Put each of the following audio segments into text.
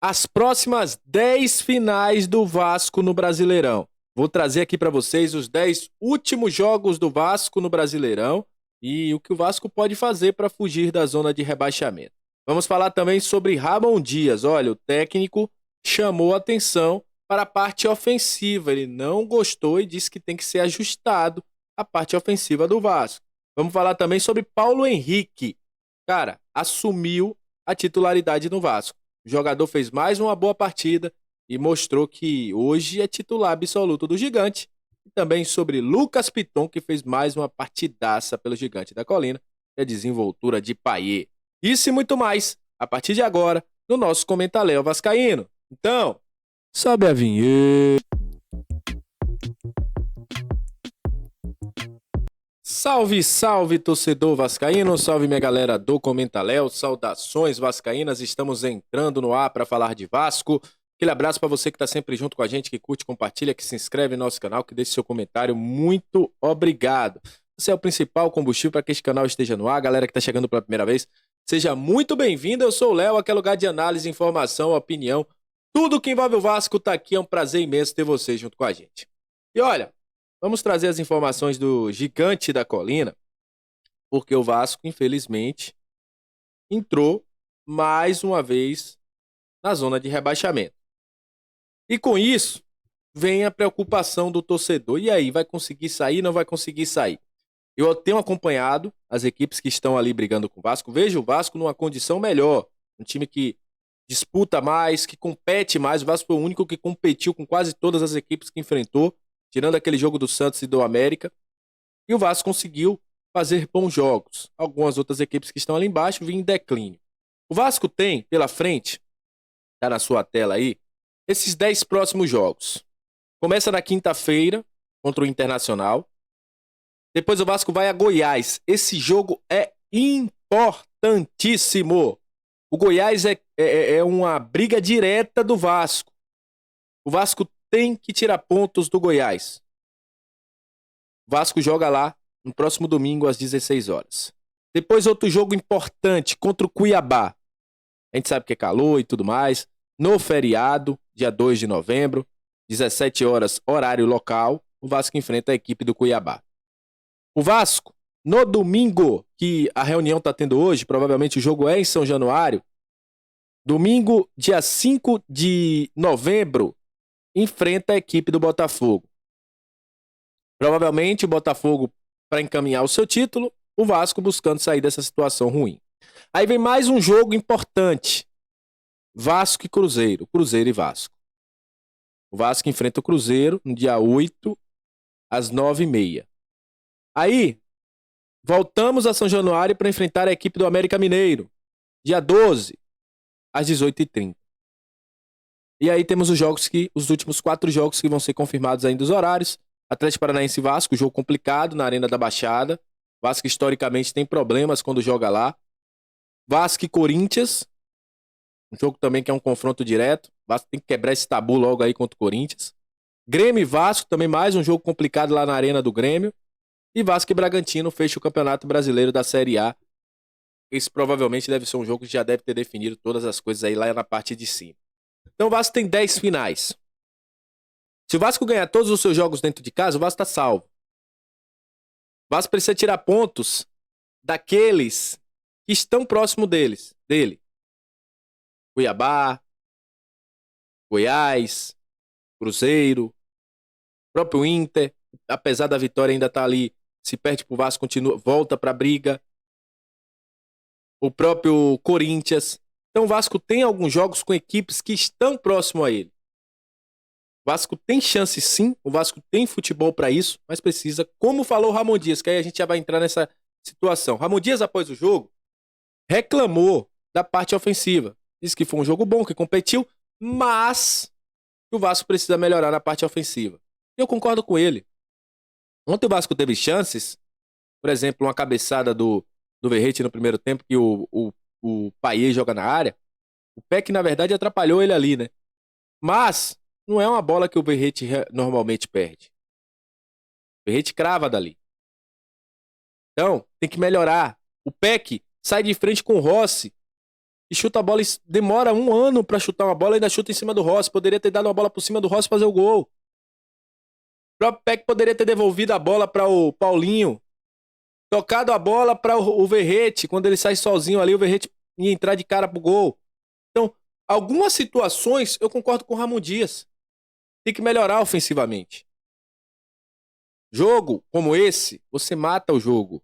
as próximas 10 finais do Vasco no Brasileirão. Vou trazer aqui para vocês os 10 últimos jogos do Vasco no Brasileirão e o que o Vasco pode fazer para fugir da zona de rebaixamento. Vamos falar também sobre Ramon Dias. Olha, o técnico chamou atenção para a parte ofensiva. Ele não gostou e disse que tem que ser ajustado a parte ofensiva do Vasco. Vamos falar também sobre Paulo Henrique. Cara, assumiu a titularidade no Vasco. O jogador fez mais uma boa partida e mostrou que hoje é titular absoluto do Gigante. E também sobre Lucas Piton, que fez mais uma partidaça pelo Gigante da Colina, e a desenvoltura de Payet. Isso e muito mais, a partir de agora, no nosso Comentaléu Vascaíno. Então, sobe a vinheta. Salve, salve, torcedor vascaíno, salve minha galera do Comentaléu, saudações vascaínas, estamos entrando no ar para falar de Vasco. Aquele abraço para você que está sempre junto com a gente, que curte, compartilha, que se inscreve no nosso canal, que deixe seu comentário, muito obrigado. Você é o principal combustível para que este canal esteja no ar, galera que está chegando pela primeira vez, seja muito bem-vindo, eu sou o Léo, aqui é lugar de análise, informação, opinião, tudo que envolve o Vasco está aqui, é um prazer imenso ter você junto com a gente. E olha, vamos trazer as informações do Gigante da Colina, porque o Vasco, infelizmente, entrou mais uma vez na zona de rebaixamento. E com isso, vem a preocupação do torcedor. E aí, vai conseguir sair, não vai conseguir sair? Eu tenho acompanhado as equipes que estão ali brigando com o Vasco. Vejo o Vasco numa condição melhor. Um time que disputa mais, que compete mais. O Vasco foi o único que competiu com quase todas as equipes que enfrentou, tirando aquele jogo do Santos e do América. E o Vasco conseguiu fazer bons jogos. Algumas outras equipes que estão ali embaixo vinham em declínio. O Vasco tem pela frente, tá na sua tela aí, esses 10 próximos jogos. Começa na quinta-feira contra o Internacional. Depois o Vasco vai a Goiás. Esse jogo é importantíssimo. O Goiás é uma briga direta do Vasco. O Vasco tem que tirar pontos do Goiás. O Vasco joga lá no próximo domingo às 16 horas. Depois outro jogo importante contra o Cuiabá. A gente sabe que é calor e tudo mais. No feriado, dia 2 de novembro, 17 horas, horário local, o Vasco enfrenta a equipe do Cuiabá. O Vasco, no domingo, que a reunião está tendo hoje, provavelmente o jogo é em São Januário, domingo, dia 5 de novembro, enfrenta a equipe do Botafogo. Provavelmente o Botafogo para encaminhar o seu título, o Vasco buscando sair dessa situação ruim. Aí vem mais um jogo importante. Vasco e Cruzeiro. Cruzeiro e Vasco. O Vasco enfrenta o Cruzeiro no dia 8, às 9h30. Aí, voltamos a São Januário para enfrentar a equipe do América Mineiro. Dia 12, às 18h30. E aí temos os últimos 4 jogos que vão ser confirmados ainda os horários. Atlético Paranaense e Vasco, jogo complicado na Arena da Baixada. Vasco historicamente tem problemas quando joga lá. Vasco e Corinthians. Um jogo também que é um confronto direto. O Vasco tem que quebrar esse tabu logo aí contra o Corinthians. Grêmio e Vasco, também mais um jogo complicado lá na Arena do Grêmio. E Vasco e Bragantino fecha o Campeonato Brasileiro da Série A. Esse provavelmente deve ser um jogo que já deve ter definido todas as coisas aí lá na parte de cima. Então o Vasco tem 10 finais. Se o Vasco ganhar todos os seus jogos dentro de casa, o Vasco está salvo. O Vasco precisa tirar pontos daqueles que estão próximo dele. Cuiabá, Goiás, Cruzeiro, próprio Inter, apesar da vitória ainda tá ali, se perde pro Vasco, continua, volta pra briga. O próprio Corinthians. Então o Vasco tem alguns jogos com equipes que estão próximo a ele. O Vasco tem chance sim, o Vasco tem futebol para isso, mas precisa, como falou o Ramon Dias, que aí a gente já vai entrar nessa situação. Ramon Dias, após o jogo, reclamou da parte ofensiva. Disse que foi um jogo bom, que competiu, mas o Vasco precisa melhorar na parte ofensiva. Eu concordo com ele. Ontem o Vasco teve chances, por exemplo, uma cabeçada do Verratti no primeiro tempo, que o Payet joga na área. O Peck, na verdade, atrapalhou ele ali, né? Mas não é uma bola que o Verratti normalmente perde. O Verratti crava dali. Então, tem que melhorar. O Peck sai de frente com o Rossi e chuta a bola, demora um ano pra chutar uma bola e ainda chuta em cima do Rossi. Poderia ter dado uma bola por cima do Rossi e fazer o gol. O próprio Peck poderia ter devolvido a bola para o Paulinho, tocado a bola para o Verrete. Quando ele sai sozinho ali, o Verrete ia entrar de cara pro gol. Então, algumas situações eu concordo com o Ramon Dias. Tem que melhorar ofensivamente. Jogo como esse, você mata o jogo.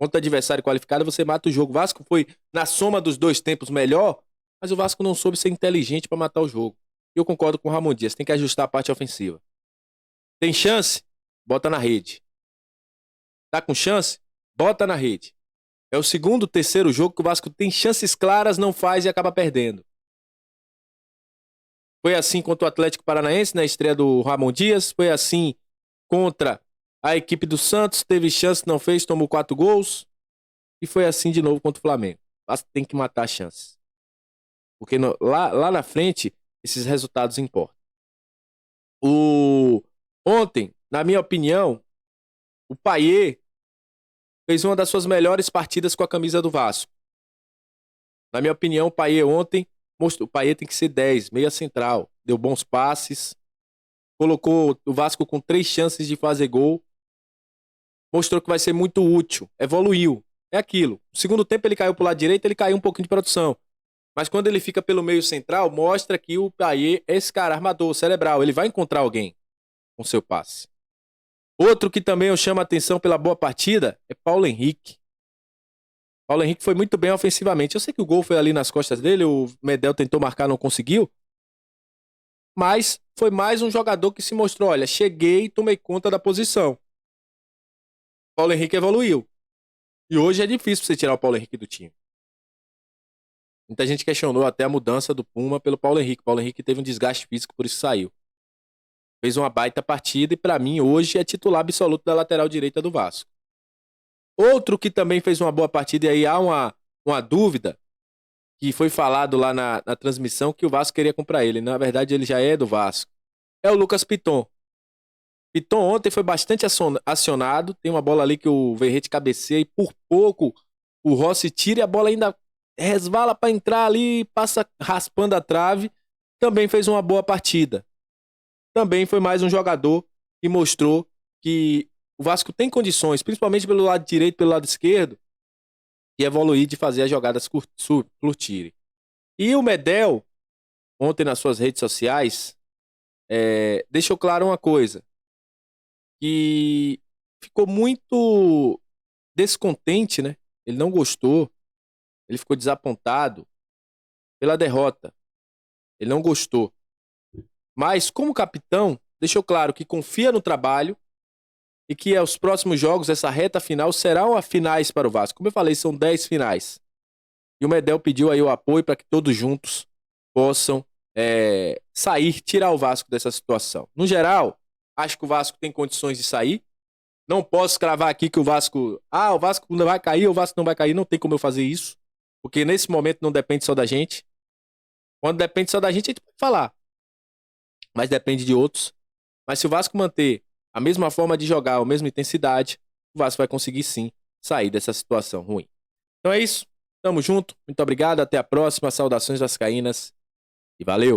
Contra adversário qualificado, você mata o jogo. O Vasco foi, na soma dos dois tempos, melhor, mas o Vasco não soube ser inteligente para matar o jogo. E eu concordo com o Ramon Dias. Tem que ajustar a parte ofensiva. Tem chance? Bota na rede. Tá com chance? Bota na rede. É o segundo, terceiro jogo que o Vasco tem chances claras, não faz e acaba perdendo. Foi assim contra o Atlético Paranaense, na estreia do Ramon Dias. Foi assim contra a equipe do Santos. Teve chance, não fez, tomou 4 gols. E foi assim de novo contra o Flamengo. O Vasco tem que matar as chances. Porque lá na frente, esses resultados importam. Ontem, na minha opinião, o Payet fez uma das suas melhores partidas com a camisa do Vasco. Na minha opinião, o Payet ontem mostrou. O Payet tem que ser 10, meia central. Deu bons passes. Colocou o Vasco com 3 chances de fazer gol. Mostrou que vai ser muito útil. Evoluiu. É aquilo. No segundo tempo ele caiu pro lado direito, ele caiu um pouquinho de produção. Mas quando ele fica pelo meio central, mostra que o Payet é esse cara armador, cerebral. Ele vai encontrar alguém com seu passe. Outro que também eu chamo a atenção pela boa partida é Paulo Henrique. Paulo Henrique foi muito bem ofensivamente. Eu sei que o gol foi ali nas costas dele, o Medel tentou marcar, não conseguiu. Mas foi mais um jogador que se mostrou, olha, cheguei e tomei conta da posição. Paulo Henrique evoluiu. E hoje é difícil você tirar o Paulo Henrique do time. Muita gente questionou até a mudança do Puma pelo Paulo Henrique. O Paulo Henrique teve um desgaste físico, por isso saiu. Fez uma baita partida e pra mim hoje é titular absoluto da lateral direita do Vasco. Outro que também fez uma boa partida, e aí há uma dúvida, que foi falado lá na transmissão que o Vasco queria comprar ele. Na verdade, ele já é do Vasco. É o Lucas Piton. Piton ontem foi bastante acionado. Tem uma bola ali que o Verrete cabeceia e por pouco o Rossi tira e a bola ainda resvala para entrar ali, passa raspando a trave. Também fez uma boa partida. Também foi mais um jogador que mostrou que o Vasco tem condições, principalmente pelo lado direito, pelo lado esquerdo, de evoluir, de fazer as jogadas curtirem. E o Medel, ontem nas suas redes sociais, deixou claro uma coisa, que ficou muito descontente, né? Ele não gostou, ele ficou desapontado pela derrota. Ele não gostou. Mas, como capitão, deixou claro que confia no trabalho e que os próximos jogos, essa reta final, serão as finais para o Vasco. Como eu falei, são 10 finais. E o Medel pediu aí o apoio para que todos juntos possam sair, tirar o Vasco dessa situação. No geral, acho que o Vasco tem condições de sair. Não posso cravar aqui que o Vasco não vai cair, o Vasco não vai cair. Não tem como eu fazer isso. Porque nesse momento não depende só da gente. Quando depende só da gente, a gente pode falar. Mas depende de outros. Mas se o Vasco manter a mesma forma de jogar, a mesma intensidade, o Vasco vai conseguir sim sair dessa situação ruim. Então é isso. Tamo junto. Muito obrigado. Até a próxima. Saudações vascaínas. E valeu!